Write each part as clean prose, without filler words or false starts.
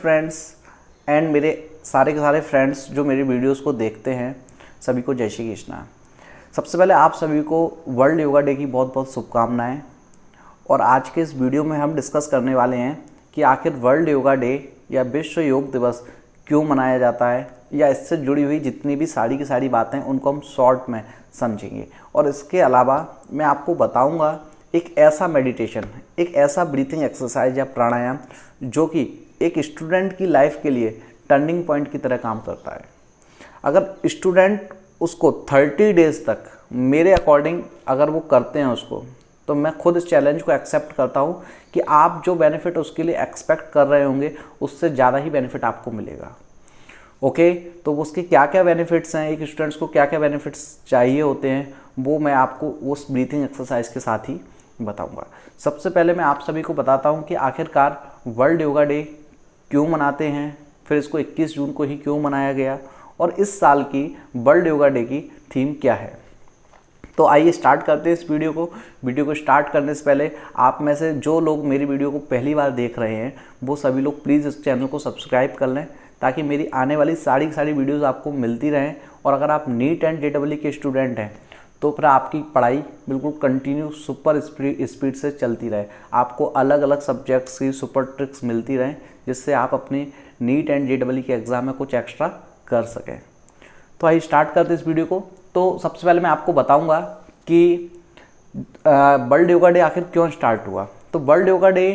Students and मेरे सारे के सारे फ्रेंड्स जो मेरी वीडियोस को देखते हैं, सभी को जय श्री कृष्णा। सबसे पहले आप सभी को वर्ल्ड योगा डे की बहुत बहुत शुभकामनाएं। और आज के इस वीडियो में हम डिस्कस करने वाले हैं कि आखिर वर्ल्ड योगा डे या विश्व योग दिवस क्यों मनाया जाता है, या इससे जुड़ी हुई जितनी भी सारी की सारी बातें उनको हम शॉर्ट में समझेंगे। और इसके अलावा मैं आपको बताऊंगा एक ऐसा मेडिटेशन, एक ऐसा ब्रीथिंग एक्सरसाइज या प्राणायाम जो कि एक स्टूडेंट की लाइफ के लिए टर्निंग पॉइंट की तरह काम करता है। अगर स्टूडेंट उसको 30 डेज तक मेरे अकॉर्डिंग अगर वो करते हैं उसको, तो मैं खुद इस चैलेंज को एक्सेप्ट करता हूँ कि आप जो बेनिफिट उसके लिए एक्सपेक्ट कर रहे होंगे उससे ज़्यादा ही बेनिफिट आपको मिलेगा। ओके, तो उसके क्या क्या बेनिफिट्स हैं, एक स्टूडेंट्स को क्या क्या बेनिफिट्स चाहिए होते हैं, वो मैं आपको उस ब्रीथिंग एक्सरसाइज के साथ ही बताऊंगा। सबसे पहले मैं आप सभी को बताता हूं कि आखिरकार वर्ल्ड योगा डे क्यों मनाते हैं, फिर इसको 21 जून को ही क्यों मनाया गया, और इस साल की वर्ल्ड योगा डे की थीम क्या है। तो आइए स्टार्ट करते हैं इस वीडियो को स्टार्ट करने से पहले आप में से जो लोग मेरी वीडियो को पहली बार देख रहे हैं वो सभी लोग प्लीज़ इस चैनल को सब्सक्राइब कर लें, ताकि मेरी आने वाली सारी वीडियोज़ आपको मिलती रहें। और अगर आप नीट एंड JEE के स्टूडेंट हैं तो फिर आपकी पढ़ाई बिल्कुल कंटिन्यू सुपर स्पीड से चलती रहे, आपको अलग अलग सब्जेक्ट्स की सुपर ट्रिक्स मिलती रहें, जिससे आप अपने नीट एंड JEE के एग्ज़ाम में कुछ एक्स्ट्रा कर सकें। तो आइए स्टार्ट करते इस वीडियो को। तो सबसे पहले मैं आपको बताऊंगा कि वर्ल्ड योगा डे आखिर क्यों स्टार्ट हुआ। तो वर्ल्ड योगा डे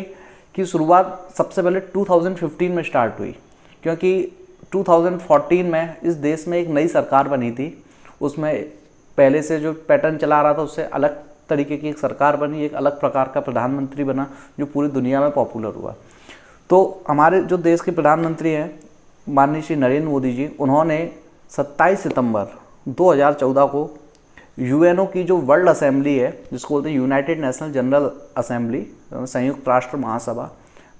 की शुरुआत सबसे पहले 2015 में स्टार्ट हुई, क्योंकि 2014 में इस देश में एक नई सरकार बनी थी। उसमें पहले से जो पैटर्न चला रहा था उससे अलग तरीके की एक सरकार बनी, एक अलग प्रकार का प्रधानमंत्री बना जो पूरी दुनिया में पॉपुलर हुआ। तो हमारे जो देश के प्रधानमंत्री हैं माननीय श्री नरेंद्र मोदी जी, उन्होंने 27 सितंबर 2014 को यूएनओ की जो वर्ल्ड असेंबली है, जिसको बोलते हैं यूनाइटेड नेशनल जनरल असेंबली, संयुक्त राष्ट्र महासभा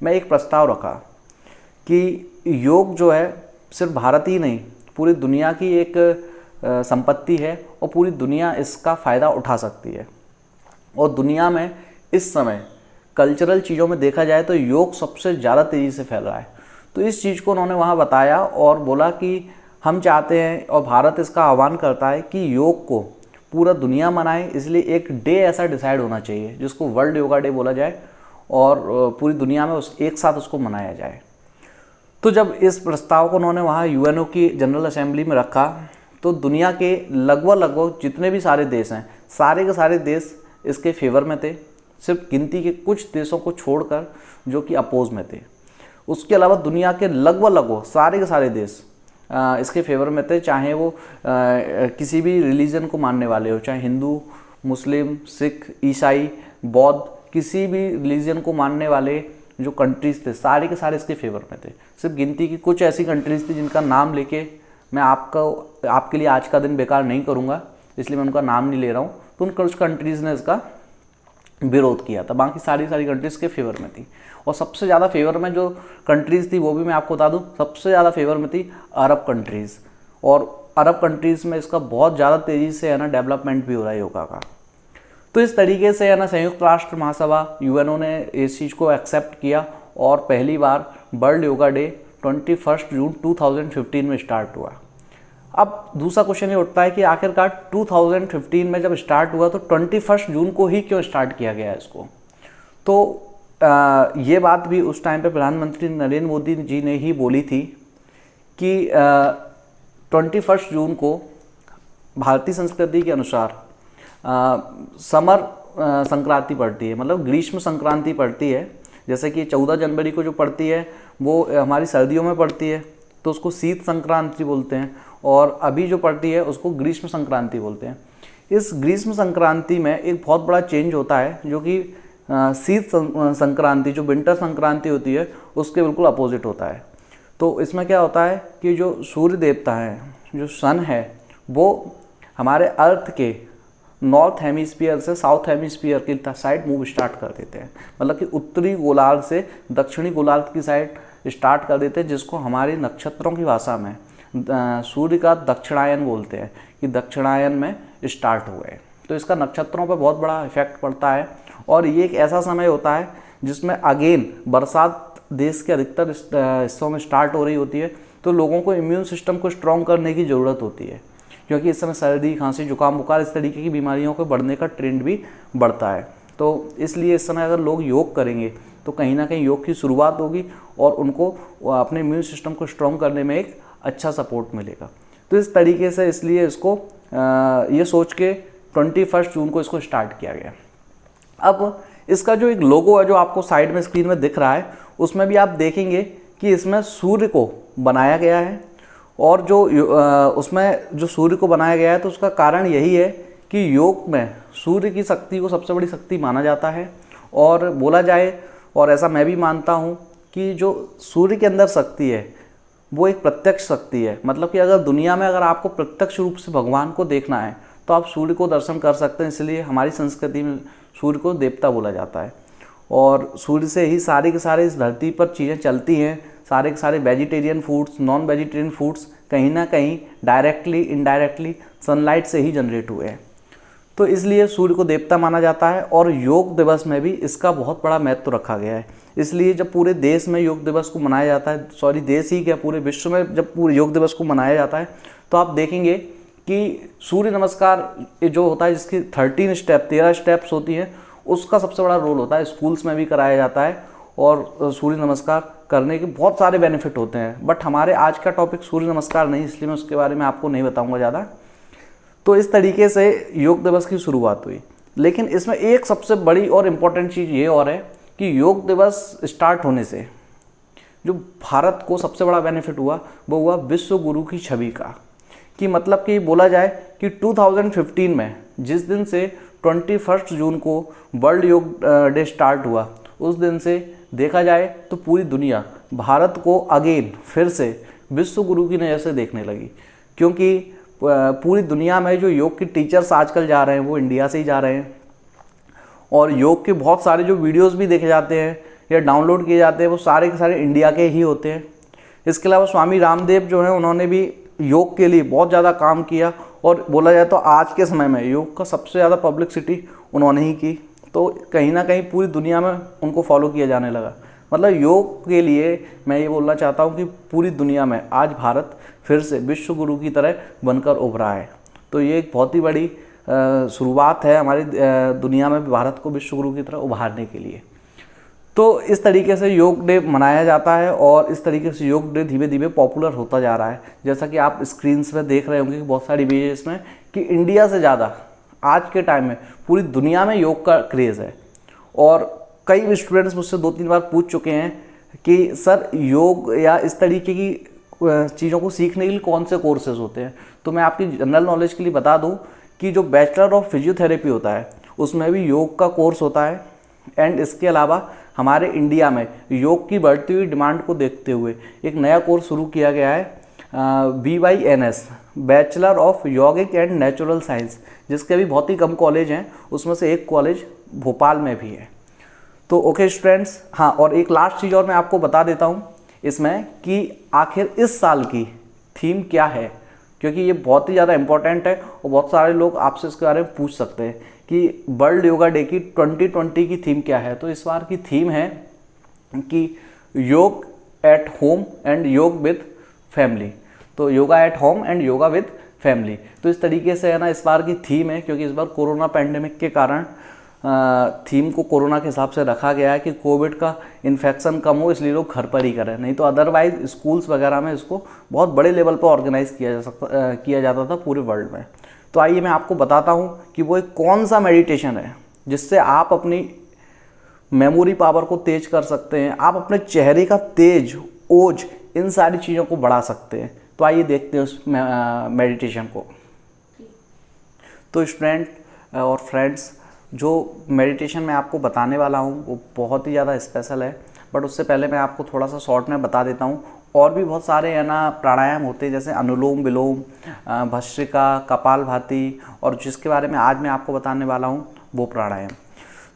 में एक प्रस्ताव रखा कि योग जो है सिर्फ भारत ही नहीं पूरी दुनिया की एक संपत्ति है और पूरी दुनिया इसका फ़ायदा उठा सकती है। और दुनिया में इस समय कल्चरल चीज़ों में देखा जाए तो योग सबसे ज़्यादा तेज़ी से फैल रहा है। तो इस चीज़ को उन्होंने वहाँ बताया और बोला कि हम चाहते हैं और भारत इसका आह्वान करता है कि योग को पूरा दुनिया मनाए, इसलिए एक डे ऐसा डिसाइड होना चाहिए जिसको वर्ल्ड योगा डे बोला जाए और पूरी दुनिया में एक साथ उसको मनाया जाए। तो जब इस प्रस्ताव को उन्होंने वहाँ यूएनओ की जनरल असेंबली में रखा तो दुनिया के लगभग जितने भी सारे देश हैं, सारे के सारे देश इसके फेवर में थे, सिर्फ गिनती के कुछ देशों को छोड़कर जो कि अपोज में थे। उसके अलावा दुनिया के लगभग सारे के सारे देश इसके फेवर में थे, चाहे वो किसी भी रिलीजन को मानने वाले हो, चाहे हिंदू, मुस्लिम, सिख, ईसाई, बौद्ध, किसी भी रिलीजन को मानने वाले जो कंट्रीज़ थे सारे के सारे इसके फेवर में थे। सिर्फ गिनती की कुछ ऐसी कंट्रीज़ थी जिनका नाम लेके मैं आपके लिए आज का दिन बेकार नहीं करूँगा, इसलिए मैं उनका नाम नहीं ले रहा हूँ। तो उन कुछ कंट्रीज़ ने इसका विरोध किया था, बाकी सारी कंट्रीज़ के फेवर में थी। और सबसे ज़्यादा फेवर में जो कंट्रीज़ थी वो भी मैं आपको बता दूँ, सबसे ज़्यादा फेवर में थी अरब कंट्रीज़। और अरब कंट्रीज़ में इसका बहुत ज़्यादा तेज़ी से है ना डेवलपमेंट भी हो रहा है योगा का। तो इस तरीके से है ना संयुक्त राष्ट्र महासभा यूएनओ ने इस चीज़ को एक्सेप्ट किया और पहली बार वर्ल्ड योगा डे 21 जून 2015 में स्टार्ट हुआ। अब दूसरा क्वेश्चन ये उठता है कि आखिरकार 2015 में जब स्टार्ट हुआ तो 21 जून को ही क्यों स्टार्ट किया गया इसको। तो ये बात भी उस टाइम पे प्रधानमंत्री नरेंद्र मोदी जी ने ही बोली थी कि 21 जून को भारतीय संस्कृति के अनुसार समर संक्रांति पड़ती है, मतलब ग्रीष्म संक्रांति पड़ती है। जैसे कि 14 जनवरी को जो पड़ती है वो हमारी सर्दियों में पड़ती है तो उसको शीत संक्रांति बोलते हैं, और अभी जो पड़ती है उसको ग्रीष्म संक्रांति बोलते हैं। इस ग्रीष्म संक्रांति में एक बहुत बड़ा चेंज होता है जो कि शीत संक्रांति जो विंटर संक्रांति होती है उसके बिल्कुल अपोजिट होता है। तो इसमें क्या होता है कि जो सूर्य देवता हैं, जो सन है, वो हमारे अर्थ के नॉर्थ हेमिस्फीयर से साउथ हेमिस्फीयर की साइड मूव स्टार्ट कर देते हैं, मतलब कि उत्तरी गोलार्ध से दक्षिणी गोलार्ध की साइड स्टार्ट कर देते हैं, जिसको हमारे नक्षत्रों की भाषा में सूर्य का दक्षिणायन बोलते हैं कि दक्षिणायन में स्टार्ट हुए। तो इसका नक्षत्रों पर बहुत बड़ा इफेक्ट पड़ता है और ये एक ऐसा समय होता है जिसमें अगेन बरसात देश के अधिकतर हिस्सों में स्टार्ट हो रही होती है, तो लोगों को इम्यून सिस्टम को स्ट्रॉन्ग करने की ज़रूरत होती है, क्योंकि इस समय सर्दी, खांसी, जुकाम, बुखार इस तरीके की बीमारियों के बढ़ने का ट्रेंड भी बढ़ता है। तो इसलिए इस समय अगर लोग योग करेंगे तो कहीं ना कहीं योग की शुरुआत होगी और उनको अपने इम्यून सिस्टम को स्ट्रॉन्ग करने में एक अच्छा सपोर्ट मिलेगा। तो इस तरीके से इसलिए इसको ये सोच के 21 जून को इसको स्टार्ट किया गया। अब इसका जो एक लोगो है जो आपको साइड में स्क्रीन में दिख रहा है, उसमें भी आप देखेंगे कि इसमें सूर्य को बनाया गया है, और जो उसमें जो सूर्य को बनाया गया है तो उसका कारण यही है कि योग में सूर्य की शक्ति को सबसे बड़ी शक्ति माना जाता है। और बोला जाए, और ऐसा मैं भी मानता हूँ, कि जो सूर्य के अंदर शक्ति है वो एक प्रत्यक्ष शक्ति है। मतलब कि अगर दुनिया में अगर आपको प्रत्यक्ष रूप से भगवान को देखना है तो आप सूर्य को दर्शन कर सकते हैं। इसलिए हमारी संस्कृति में सूर्य को देवता बोला जाता है, और सूर्य से ही सारे के सारे इस धरती पर चीज़ें चलती हैं। सारे के सारे vegetarian foods, non vegetarian foods कहीं ना कहीं डायरेक्टली इनडायरेक्टली सनलाइट से ही जनरेट हुए हैं। तो इसलिए सूर्य को देवता माना जाता है, और योग दिवस में भी इसका बहुत बड़ा महत्व रखा गया है। इसलिए जब पूरे देश में योग दिवस को मनाया जाता है, सॉरी देश ही क्या पूरे विश्व में जब पूरे योग दिवस को मनाया जाता है, तो आप देखेंगे कि सूर्य नमस्कार जो होता है, जिसकी 13 स्टेप्स होती हैं, उसका सबसे बड़ा रोल होता है। स्कूल्स में भी कराया जाता है, और सूर्य नमस्कार करने के बहुत सारे बेनिफिट होते हैं। बट हमारे आज का टॉपिक सूर्य नमस्कार नहीं, इसलिए मैं उसके बारे में आपको नहीं बताऊंगा ज़्यादा। तो इस तरीके से योग दिवस की शुरुआत हुई। लेकिन इसमें एक सबसे बड़ी और इम्पॉर्टेंट चीज़ ये और है कि योग दिवस स्टार्ट होने से जो भारत को सबसे बड़ा बेनिफिट हुआ वो हुआ विश्व गुरु की छवि का। कि मतलब कि बोला जाए कि 2015 में जिस दिन से 21 जून को वर्ल्ड योग डे स्टार्ट हुआ, उस दिन से देखा जाए तो पूरी दुनिया भारत को अगेन फिर से विश्व गुरु की नज़र से देखने लगी। क्योंकि पूरी दुनिया में जो योग के टीचर्स आजकल जा रहे हैं वो इंडिया से ही जा रहे हैं, और योग के बहुत सारे जो वीडियोस भी देखे जाते हैं या डाउनलोड किए जाते हैं वो सारे के सारे इंडिया के ही होते हैं। इसके अलावा स्वामी रामदेव जो हैं उन्होंने भी योग के लिए बहुत ज़्यादा काम किया, और बोला जाए तो आज के समय में योग का सबसे ज़्यादा पब्लिसिटी उन्होंने ही की। तो कहीं ना कहीं पूरी दुनिया में उनको फॉलो किया जाने लगा। मतलब योग के लिए मैं ये बोलना चाहता हूँ कि पूरी दुनिया में आज भारत फिर से विश्व गुरु की तरह बनकर उभरा है। तो ये एक बहुत ही बड़ी शुरुआत है हमारी दुनिया में भारत को विश्व गुरु की तरह उभारने के लिए। तो इस तरीके से योग डे मनाया जाता है, और इस तरीके से योग डे धीरे धीरे पॉपुलर होता जा रहा है। जैसा कि आप स्क्रीन्स पे देख रहे होंगे कि बहुत सारी इमेजेस में कि इंडिया से ज़्यादा आज के टाइम में पूरी दुनिया में योग का क्रेज़ है। और कई स्टूडेंट्स मुझसे 2-3 बार पूछ चुके हैं कि सर योग या इस तरीके की चीज़ों को सीखने के लिए कौन से कोर्सेज होते हैं। तो मैं आपकी जनरल नॉलेज के लिए बता दूं कि जो बैचलर ऑफ फिजियोथेरेपी होता है उसमें भी योग का कोर्स होता है। एंड इसके अलावा हमारे इंडिया में योग की बढ़ती हुई डिमांड को देखते हुए एक नया कोर्स शुरू किया गया है, BYNS, बैचलर ऑफ यौगिक एंड नेचुरल साइंस, जिसके अभी बहुत ही कम कॉलेज हैं, उसमें से एक कॉलेज भोपाल में भी है। तो ओके स्टूडेंट्स, हाँ, और एक लास्ट चीज़ और मैं आपको बता देता हूँ इसमें कि आखिर इस साल की थीम क्या है, क्योंकि ये बहुत ही ज़्यादा इम्पोर्टेंट है और बहुत सारे लोग आपसे इसके बारे में पूछ सकते हैं कि वर्ल्ड योगा डे की 2020 की थीम क्या है। तो इस बार की थीम है कि योग एट होम एंड योग विद फैमिली। तो yoga at home and yoga with family, तो इस तरीके से है ना इस बार की थीम है। क्योंकि इस बार कोरोना पैंडेमिक के कारण थीम को कोरोना के हिसाब से रखा गया है कि कोविड का इन्फेक्शन कम हो, इसलिए लोग घर पर ही करें। नहीं तो अदरवाइज स्कूल्स वगैरह में इसको बहुत बड़े लेवल पर ऑर्गेनाइज किया जाता था पूरे वर्ल्ड में। तो आइए मैं आपको बताता हूँ कि वो एक कौन सा मेडिटेशन है जिससे आप अपनी मेमोरी पावर को तेज कर सकते हैं, आप अपने चेहरे का तेज, ओज, इन सारी चीज़ों को बढ़ा सकते हैं। तो आइए देखते हैं उस मेडिटेशन को। तो स्टूडेंट और फ्रेंड्स, जो मेडिटेशन मैं आपको बताने वाला हूँ वो बहुत ही ज़्यादा स्पेशल है, बट उससे पहले मैं आपको थोड़ा सा शॉर्ट में बता देता हूँ। और भी बहुत सारे है ना प्राणायाम होते हैं, जैसे अनुलोम विलोम, भस्त्रिका, कपालभाति, और जिसके बारे में आज मैं आपको बताने वाला हूँ वो प्राणायाम।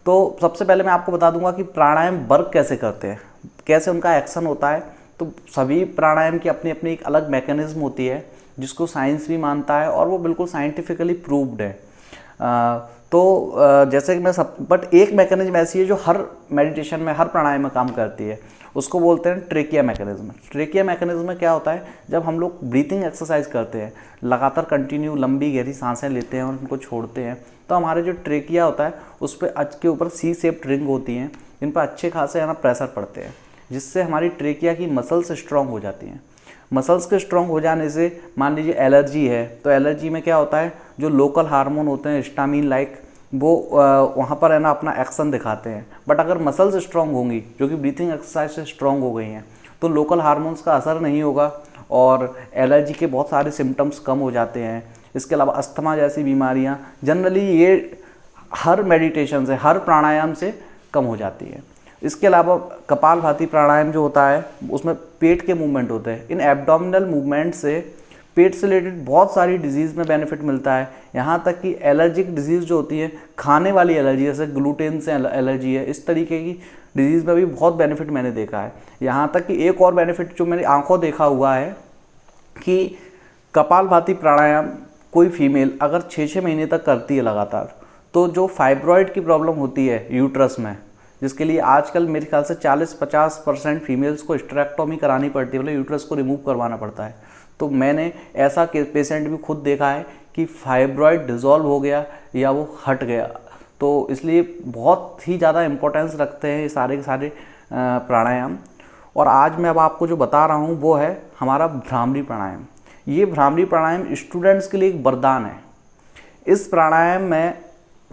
तो सबसे पहले मैं आपको बता दूंगा कि प्राणायाम वर्क कैसे करते हैं, कैसे उनका एक्शन होता है। तो सभी प्राणायाम की अपनी अपनी एक अलग मैकेनिज्म होती है जिसको साइंस भी मानता है और वो बिल्कुल साइंटिफिकली प्रूव्ड है। जैसे कि बट एक मैकेनिज्म ऐसी है जो हर मेडिटेशन में, हर प्राणायाम में काम करती है, उसको बोलते हैं ट्रेकिया मैकेनिज्म। ट्रेकिया मैकेनिज्म में क्या होता है, जब हम लोग ब्रीथिंग एक्सरसाइज करते हैं, लगातार कंटिन्यू लंबी गहरी सांसें लेते हैं और उनको छोड़ते हैं, तो हमारे जो ट्रेकिया होता है उस पर के ऊपर सी शेप्ड रिंग होती हैं, इन पर अच्छे खासे है ना प्रेशर पड़ते हैं, जिससे हमारी ट्रेकिया की मसल्स स्ट्रॉन्ग हो जाती हैं। मसल्स के स्ट्रॉन्ग हो जाने से मान लीजिए एलर्जी है, तो एलर्जी में क्या होता है, जो लोकल हार्मोन होते हैं हिस्टामिन लाइक, वो वहाँ पर है ना अपना एक्शन दिखाते हैं। बट अगर मसल्स स्ट्रॉन्ग होंगी, जो कि ब्रीथिंग एक्सरसाइज से स्ट्रॉन्ग हो गई हैं, तो लोकल हार्मोन्स का असर नहीं होगा और एलर्जी के बहुत सारे सिम्टम्स कम हो जाते हैं। इसके अलावा अस्थमा जैसी बीमारियाँ जनरली ये हर मेडिटेशन से, हर प्राणायाम से कम हो जाती है। इसके अलावा कपालभाति प्राणायाम जो होता है उसमें पेट के मूवमेंट होते हैं। इन एब्डोमिनल मूवमेंट से पेट से रिलेटेड बहुत सारी डिजीज़ में बेनिफिट मिलता है। यहाँ तक कि एलर्जिक डिजीज़ जो होती है, खाने वाली एलर्जी, जैसे ग्लूटेन से एलर्जी है, इस तरीके की डिजीज़ में भी बहुत बेनिफिट मैंने देखा है। यहाँ तक कि एक और बेनिफिट जो मेरी आंखों देखा हुआ है कि कपालभाति प्राणायाम कोई फीमेल अगर 6-6 महीने तक करती है लगातार, तो जो फाइब्रॉइड की प्रॉब्लम होती है यूट्रस में, जिसके लिए आजकल मेरे ख्याल से 40-50% फीमेल्स को स्टेरेक्टोमी करानी पड़ती है, मतलब यूट्रस को रिमूव करवाना पड़ता है। तो मैंने ऐसा पेशेंट भी खुद देखा है कि फाइब्रॉइड डिज़ोल्व हो गया या वो हट गया। तो इसलिए बहुत ही ज़्यादा इम्पोर्टेंस रखते हैं ये सारे के सारे प्राणायाम। और आज मैं अब आपको जो बता रहा हूँ वो है हमारा भ्रामरी प्राणायाम। ये भ्रामरी प्राणायाम स्टूडेंट्स के लिए एक वरदान है। इस प्राणायाम में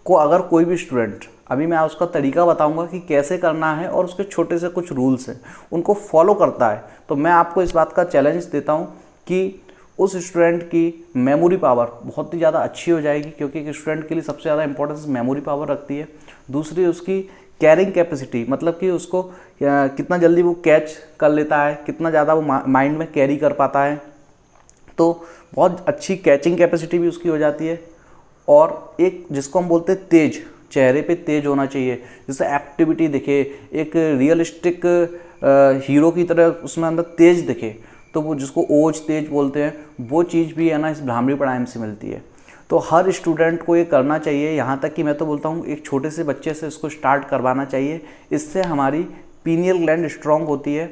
को अगर कोई भी स्टूडेंट, अभी मैं उसका तरीका बताऊंगा कि कैसे करना है और उसके छोटे से कुछ रूल्स हैं, उनको फॉलो करता है, तो मैं आपको इस बात का चैलेंज देता हूं कि उस स्टूडेंट की मेमोरी पावर बहुत ही ज़्यादा अच्छी हो जाएगी, क्योंकि एक स्टूडेंट के लिए सबसे ज़्यादा इंपॉर्टेंस मेमोरी पावर रखती है। दूसरी उसकी कैरिंग कैपेसिटी, मतलब कि उसको कितना जल्दी वो कैच कर लेता है, कितना ज़्यादा वो माइंड में कैरी कर पाता है, तो बहुत अच्छी कैचिंग कैपेसिटी भी उसकी हो जाती है। और एक जिसको हम बोलते हैं तेज, चेहरे पे तेज होना चाहिए, जिससे एक्टिविटी दिखे, एक रियलिस्टिक हीरो की तरह उसमें अंदर तेज दिखे, तो वो जिसको ओज तेज बोलते हैं, वो चीज़ भी है ना इस भ्रामरी प्राणायाम से मिलती है। तो हर स्टूडेंट को ये करना चाहिए। यहाँ तक कि मैं तो बोलता हूँ एक छोटे से बच्चे से इसको स्टार्ट करवाना चाहिए। इससे हमारी पीनियल ग्लैंड स्ट्रॉन्ग होती है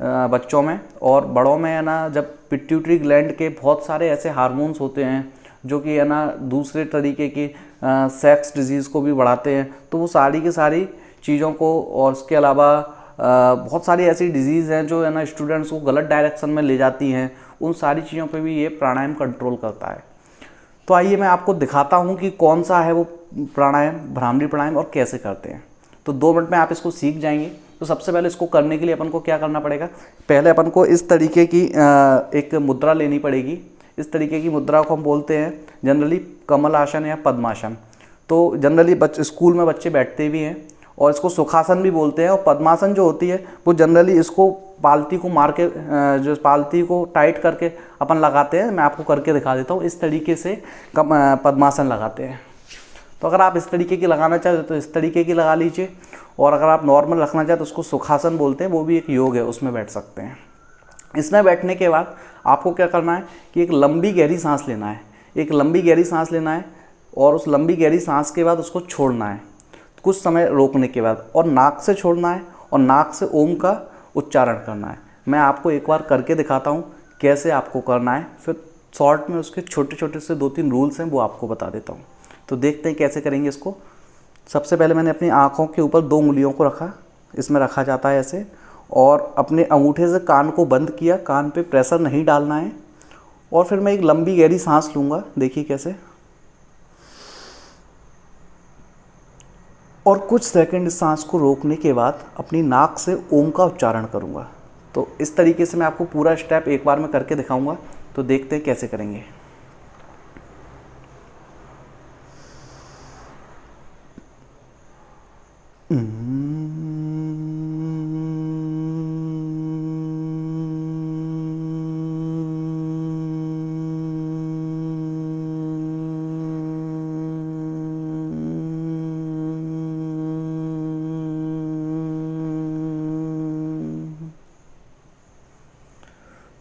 बच्चों में, और बड़ों में है ना जब पिट्यूटरी ग्लैंड के बहुत सारे ऐसे हार्मोन्स होते हैं जो कि है ना दूसरे तरीके की सेक्स डिजीज़ को भी बढ़ाते हैं, तो वो सारी की सारी चीज़ों को, और इसके अलावा बहुत सारी ऐसी डिजीज़ हैं जो है ना स्टूडेंट्स को गलत डायरेक्शन में ले जाती हैं, उन सारी चीज़ों पे भी ये प्राणायाम कंट्रोल करता है। तो आइए मैं आपको दिखाता हूँ कि कौन सा है वो प्राणायाम, भ्रामरी प्राणायाम, और कैसे करते हैं। तो 2 मिनट में आप इसको सीख जाएंगे। तो सबसे पहले इसको करने के लिए अपन को क्या करना पड़ेगा, पहले अपन को इस तरीके की एक मुद्रा लेनी पड़ेगी। इस तरीके की मुद्रा को हम बोलते हैं जनरली कमल आसन या पद्मासन। तो जनरली स्कूल में बच्चे बैठते भी हैं, और इसको सुखासन भी बोलते हैं। और पद्मासन जो होती है वो जनरली इसको पालती को मार के, जो पालती को टाइट करके अपन लगाते हैं। मैं आपको करके दिखा देता हूँ। इस तरीके से पद्मासन लगाते हैं। तो अगर आप इस तरीके की लगाना चाहते तो इस तरीके की लगा लीजिए, और अगर आप नॉर्मल रखना चाहते तो उसको सुखासन बोलते हैं, वो भी एक योग है, उसमें बैठ सकते हैं। इसमें बैठने के बाद आपको क्या करना है कि एक लंबी गहरी सांस लेना है, एक लंबी गहरी सांस लेना है, और उस लंबी गहरी सांस के बाद उसको छोड़ना है कुछ समय रोकने के बाद, और नाक से छोड़ना है, और नाक से ओम का उच्चारण करना है। मैं आपको एक बार करके दिखाता हूँ कैसे आपको करना है, फिर शॉर्ट में उसके छोटे छोटे से 2-3 रूल्स हैं वो आपको बता देता हूँ। तो देखते हैं कैसे करेंगे इसको। सबसे पहले मैंने अपनी आँखों के ऊपर 2 उंगलियों को रखा, इसमें रखा जाता है ऐसे, और अपने अंगूठे से कान को बंद किया, कान पे प्रेशर नहीं डालना है, और फिर मैं एक लंबी गहरी सांस लूँगा, देखिए कैसे, और कुछ सेकंड इस सांस को रोकने के बाद अपनी नाक से ओम का उच्चारण करूँगा। तो इस तरीके से मैं आपको पूरा स्टेप एक बार में करके दिखाऊँगा। तो देखते हैं कैसे करेंगे।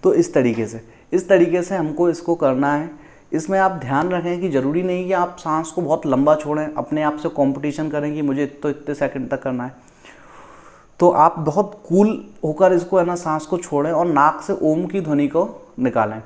तो इस तरीके से हमको इसको करना है। इसमें आप ध्यान रखें कि ज़रूरी नहीं कि आप सांस को बहुत लंबा छोड़ें, अपने आप से कंपटीशन करें कि मुझे तो इतने सेकंड तक करना है। तो आप बहुत कूल होकर इसको है ना सांस को छोड़ें और नाक से ओम की ध्वनि को निकालें।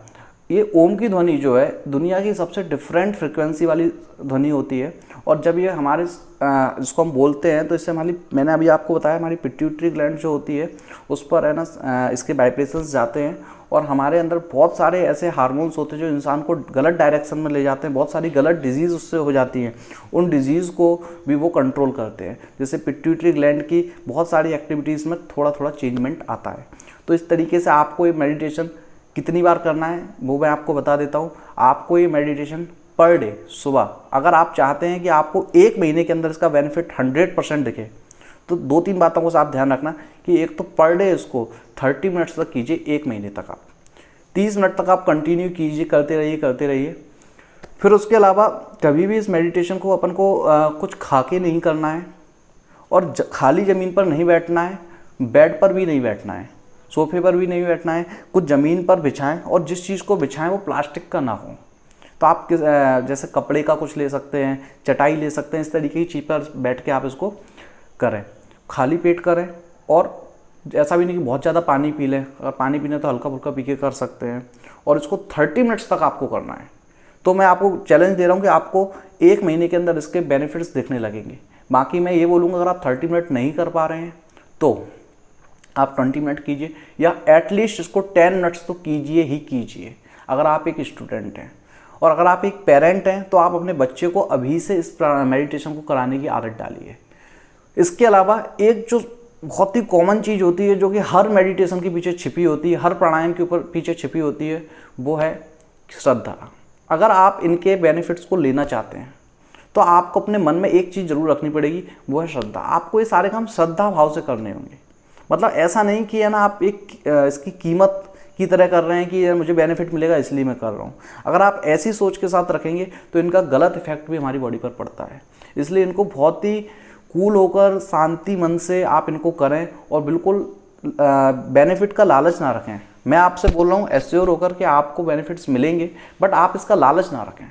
ये ओम की ध्वनि जो है दुनिया की सबसे डिफरेंट फ्रिक्वेंसी वाली ध्वनि होती है, और जब ये हमारे इसको हम बोलते हैं तो इससे हमारी, मैंने अभी आपको बताया, हमारी पिट्यूटरी ग्लैंड जो होती है उस पर है ना इसके वाइब्रेशंस जाते हैं, और हमारे अंदर बहुत सारे ऐसे हार्मोन्स होते हैं जो इंसान को गलत डायरेक्शन में ले जाते हैं। बहुत सारी गलत डिजीज़ उससे हो जाती हैं, उन डिजीज़ को भी वो कंट्रोल करते हैं। जैसे पिट्यूटरी ग्लैंड की बहुत सारी एक्टिविटीज़ में थोड़ा थोड़ा चेंजमेंट आता है। तो इस तरीके से आपको ये मेडिटेशन कितनी बार करना है वो मैं आपको बता देता हूँ। आपको ये मेडिटेशन पर डे सुबह, अगर आप चाहते हैं कि आपको 1 महीने के अंदर इसका बेनिफिट 100% दिखे, तो 2-3 बातों को आप ध्यान रखना कि एक तो पर डे इसको 30 मिनट्स तक कीजिए, 1 महीने तक आप 30 मिनट तक आप कंटिन्यू कीजिए, करते रहिए। फिर उसके अलावा कभी भी इस मेडिटेशन को अपन को कुछ खा के नहीं करना है, और खाली ज़मीन पर नहीं बैठना है, बेड पर भी नहीं बैठना है, सोफे पर भी नहीं बैठना है। कुछ ज़मीन पर बिछाएं, और जिस चीज़ को बिछाएं वो प्लास्टिक का ना हो। तो आप जैसे कपड़े का कुछ ले सकते हैं, चटाई ले सकते हैं, इस तरीके की चीज़ पर बैठ के आप इसको करें। खाली पेट करें, और ऐसा भी नहीं कि बहुत ज़्यादा पानी पी लें। अगर पानी पीना तो हल्का फुल्का पी के कर सकते हैं, और इसको 30 मिनट्स तक आपको करना है। तो मैं आपको चैलेंज दे रहा हूँ कि आपको 1 महीने के अंदर इसके बेनिफिट्स दिखने लगेंगे। बाकी मैं ये बोलूँगा, अगर आप 30 मिनट नहीं कर पा रहे हैं तो आप 20 मिनट कीजिए, या एटलीस्ट इसको 10 मिनट्स तो कीजिए ही कीजिए। अगर आप एक स्टूडेंट हैं, और अगर आप एक पेरेंट हैं, तो आप अपने बच्चे को अभी से इस मेडिटेशन को कराने की आदत डालिए। इसके अलावा एक जो बहुत ही कॉमन चीज़ होती है, जो कि हर मेडिटेशन के पीछे छिपी होती है, हर प्राणायाम के ऊपर पीछे छिपी होती है, वो है श्रद्धा। अगर आप इनके बेनिफिट्स को लेना चाहते हैं तो आपको अपने मन में एक चीज़ जरूर रखनी पड़ेगी, वो है श्रद्धा। आपको ये सारे काम श्रद्धा भाव से करने होंगे। मतलब ऐसा नहीं कि है ना आप एक इसकी कीमत की तरह कर रहे हैं कि मुझे बेनिफिट मिलेगा इसलिए मैं कर रहा हूँ। अगर आप ऐसी सोच के साथ रखेंगे तो इनका गलत इफेक्ट भी हमारी बॉडी पर पड़ता है। इसलिए इनको बहुत ही कूल होकर शांति मन से आप इनको करें, और बिल्कुल बेनिफिट का लालच ना रखें। मैं आपसे बोल रहा हूँ एश्योर होकर कि आपको बेनिफिट्स मिलेंगे, बट आप इसका लालच ना रखें।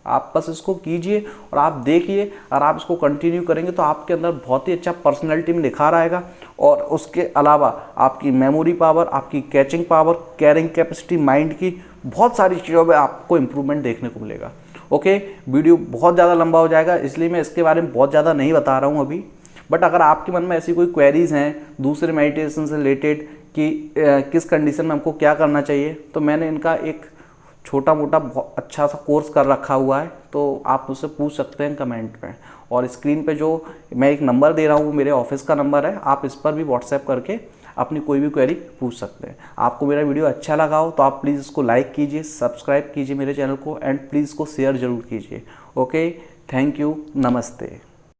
आप बस इसको कीजिए और आप देखिए, और आप इसको कंटिन्यू करेंगे तो आपके अंदर बहुत ही अच्छा पर्सनैलिटी में निखार आएगा। और उसके अलावा आपकी मेमोरी पावर, आपकी catching power, carrying capacity, mind की बहुत सारी चीज़ों में आपको इम्प्रूवमेंट देखने को मिलेगा। ओके, वीडियो बहुत ज़्यादा लंबा हो जाएगा, इसलिए मैं इसके बारे में बहुत ज़्यादा नहीं बता रहा हूँ अभी। बट अगर आपके मन में ऐसी कोई क्वेरीज़ हैं दूसरे मेडिटेशन से रिलेटेड कि किस कंडीशन में हमको क्या करना चाहिए, तो मैंने इनका एक छोटा मोटा बहुत अच्छा सा कोर्स कर रखा हुआ है, तो आप मुझसे पूछ सकते हैं कमेंट में। और स्क्रीन पे जो मैं एक नंबर दे रहा हूँ वो मेरे ऑफिस का नंबर है, आप इस पर भी व्हाट्सएप करके अपनी कोई भी क्वेरी पूछ सकते हैं। आपको मेरा वीडियो अच्छा लगा हो तो आप प्लीज़ इसको लाइक कीजिए, सब्सक्राइब कीजिए मेरे चैनल को, एंड प्लीज़ इसको शेयर ज़रूर कीजिए। ओके, थैंक यू, नमस्ते।